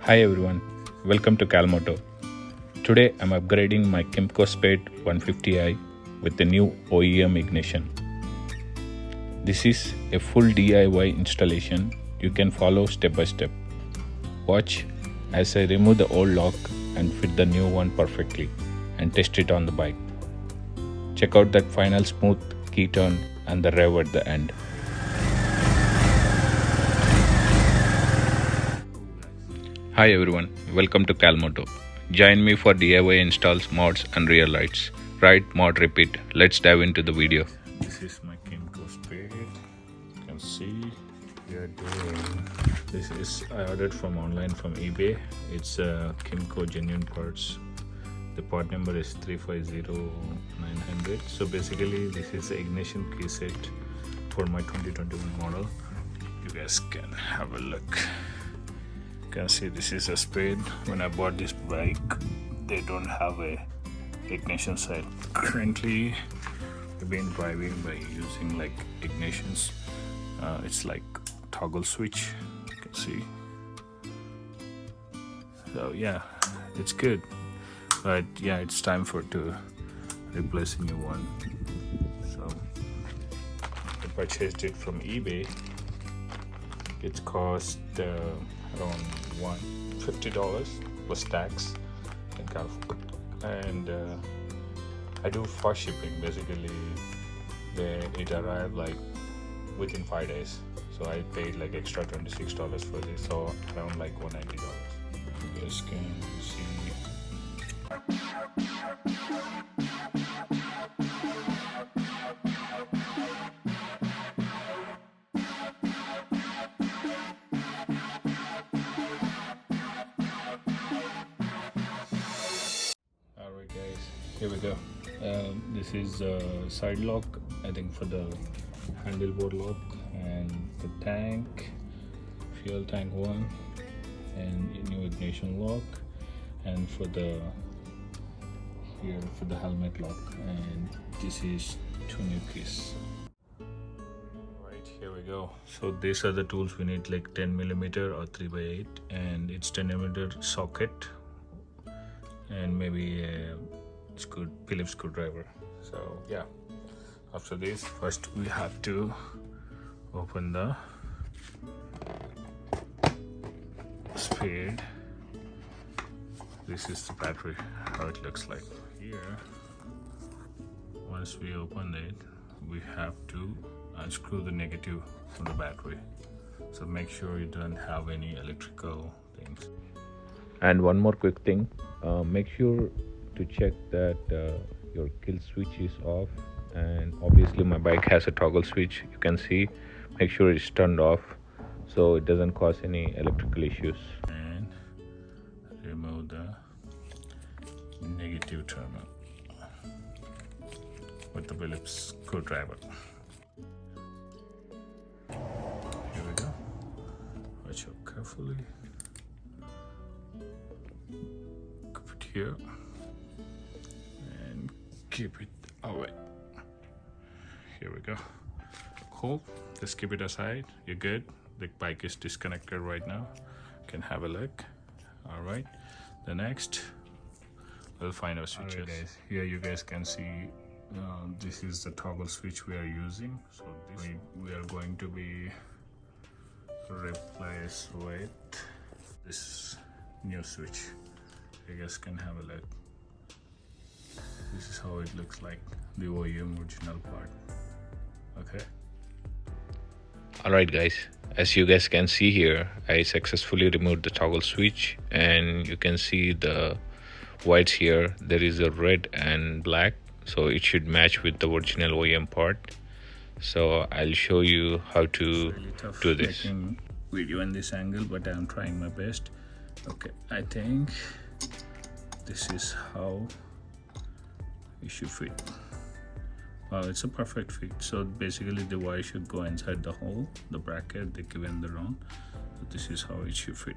Hi everyone, welcome to KAL Moto. Today I'm upgrading my KYMCO Spade 150i with the new OEM ignition. This is a full DIY installation you can follow step by step. Watch as I remove the old lock and fit the new one perfectly and test it on the bike. Check out that final smooth key turn and the rev at the end. Hi everyone, welcome to KAL Moto. Join me for DIY installs, mods and rear lights. Ride, mod, repeat. Let's dive into the video. This is my KYMCO Spade. You can see we are doing this is I ordered from online from eBay. It's KYMCO genuine parts. The part number is 350900. So basically this is the ignition key set for my 2021 model. You guys can have a look. You can see this is a Spade. When I bought this bike, they don't have a ignition set. Currently I've been driving by using like ignitions. It's like toggle switch, you can see. So yeah, it's good, but yeah, it's time to replace a new one. So I purchased it from eBay. It cost around $150 plus tax in California, and I do fast shipping. Basically it arrived like within 5 days, so I paid like extra $26 for this, so around like $190. You guys can see. Alright guys, here we go. This is side lock, I think, for the handleboard lock, and the tank, fuel tank one, and new ignition lock, and for the helmet lock, and this is 2 new keys. Right, here we go. So these are the tools we need, like 10mm or 3x8, and it's 10mm socket, and maybe a Phillips screwdriver. So yeah, after this, first we have to open the Spade. This is the battery, how it looks like. Here, once we open it, we have to unscrew the negative from the battery. So make sure you don't have any electrical things. And one more quick thing, make sure to check that your kill switch is off, and obviously my bike has a toggle switch, you can see. Make sure it's turned off so it doesn't cause any electrical issues. And remove the negative terminal with the Phillips screwdriver. Here we go. Watch out carefully. Keep it here and keep it away. Here we go. Cool. Just keep it aside. You're good. The bike is disconnected right now. You can have a look. All right. The next, we'll find our switches. All right, guys. Here you guys can see this is the toggle switch we are using. So this we are going to be replaced with this new switch. You guys can have a look. This is how it looks like, the OEM original part. Okay. Alright guys, as you guys can see here, I successfully removed the toggle switch, and you can see the whites here. There is a red and black, so it should match with the original OEM part. So I'll show you how to do this. Video in this angle, but I'm trying my best. Okay, I think this is how it should fit. Wow, it's a perfect fit. So basically the wire should go inside the hole, the bracket they given the round. So this is how it should fit.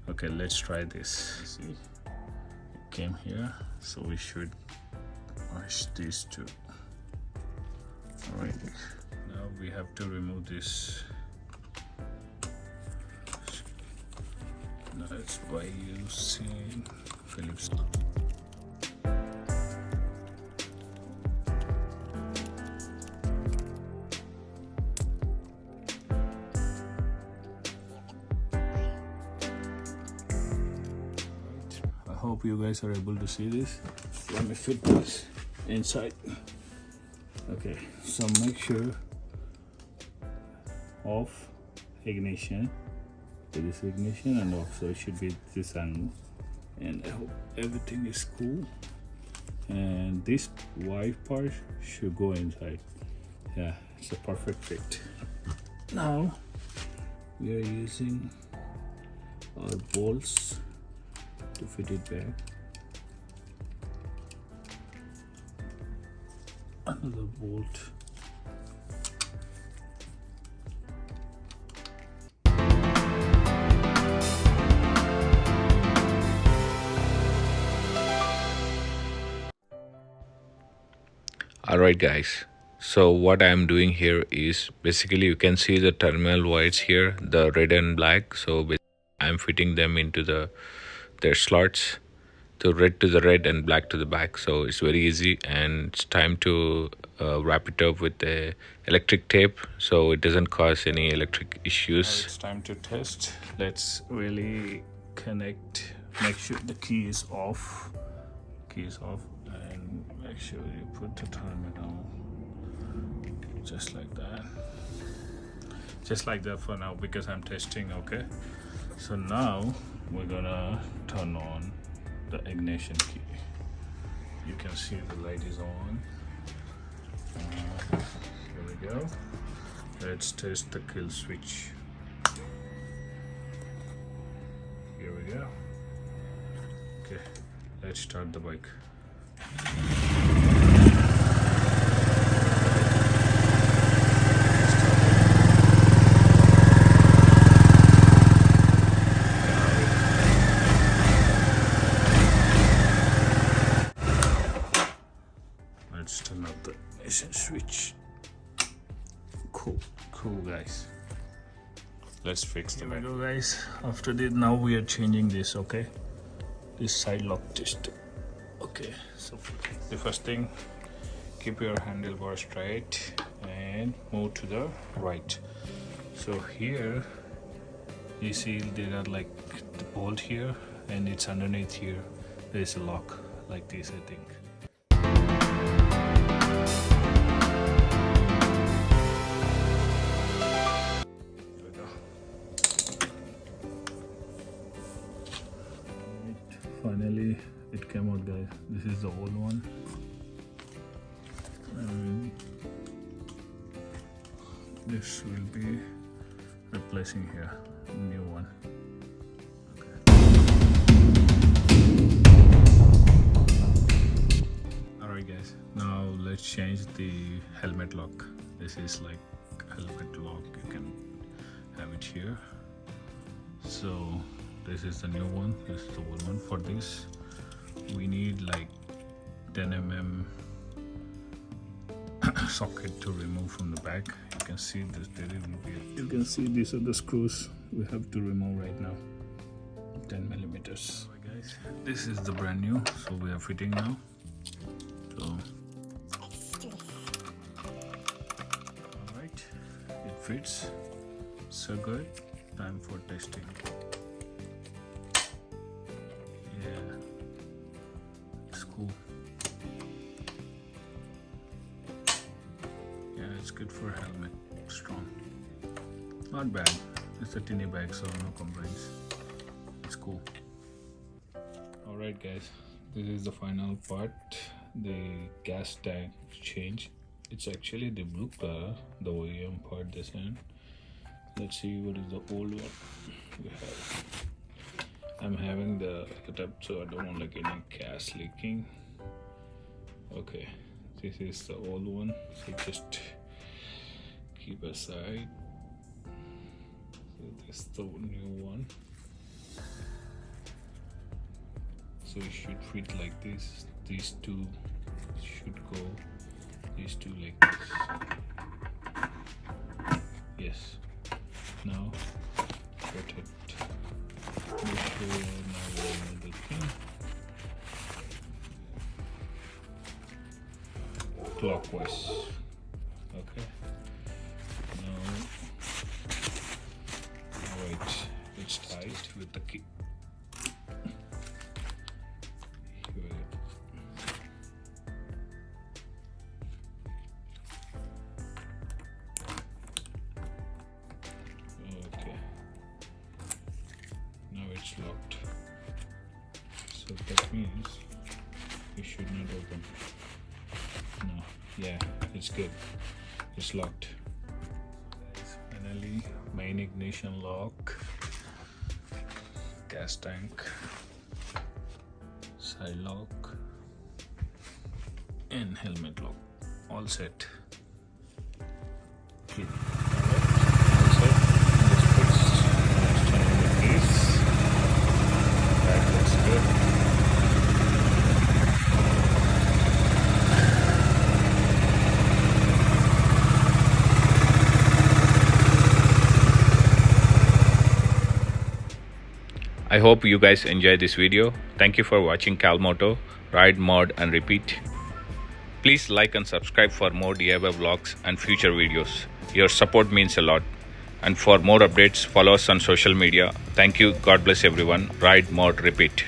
Okay, let's try this. See, it came here, so we should wash these two. All right, now we have to remove this. Now That's by using Phillips. I hope you guys are able to see this. Let me fit this inside. Okay, so make sure off ignition. This ignition and off, so it should be this angle. And I hope everything is cool. And this white part should go inside. Yeah, it's a perfect fit. Now we are using our bolts to fit it back. Another bolt. Alright guys, so what I am doing here is basically you can see the terminal wires here, the red and black. So I am fitting them into their slots, to the red and black to the back. So it's very easy, and it's time to wrap it up with the electric tape so it doesn't cause any electric issues. Now it's time to test. Let's really connect. Make sure the key is off. And make sure you put the terminal just like that. Just like that for now, because I'm testing. Okay, so now we're gonna turn on the ignition key. You can see the light is on. Here we go. Let's test the kill switch. Here we go. Okay, let's start the bike. Let's turn up the ignition switch. Cool guys. Let's fix the bike. Here we go guys. After this, now we are changing this. Okay, this side lock test. Okay, so the first thing, keep your handlebar straight and move to the right. So here you see there are like the bolt here, and it's underneath here. There is a lock like this, I think. Finally it came out guys. This is the old one, and this will be replacing here, new one. Okay. Alright guys, now let's change the helmet lock. This is like helmet lock, you can have it here. So this is the new one, this is the old one. For this we need like 10 mm socket to remove from the back. You can see this, you can see these are the screws we have to remove right now, 10 millimeters. Alright guys, this is the brand new, so we are fitting now. So alright, it fits so good. Time for testing. Cool. Yeah, it's good for a helmet. Strong. Not bad. It's a tiny bag, so no complaints. It's cool. Alright guys, this is the final part. The gas tank change. It's actually the blue color, the OEM part this end. Let's see what is the old one we have. I'm having the setup so I don't want like any gas leaking. Okay, this is the old one, so just keep aside. So this is the new one. So it should fit like this. These two should go. These two like this. Yes. Now put it. now another thing. Clockwise. Okay. Now it's tight with the key. Okay. Now it's locked. So that means it should not open. No. Yeah, it's good. It's locked. Finally, main ignition lock, gas tank, side lock, and helmet lock. All set. Okay. All set. Let's fix. Let's turn on the case. That looks good. I hope you guys enjoyed this video. Thank you for watching KAL Moto, ride, mod and repeat. Please like and subscribe for more DIY vlogs and future videos. Your support means a lot. And for more updates, follow us on social media. Thank you. God bless everyone. Ride, mod, repeat.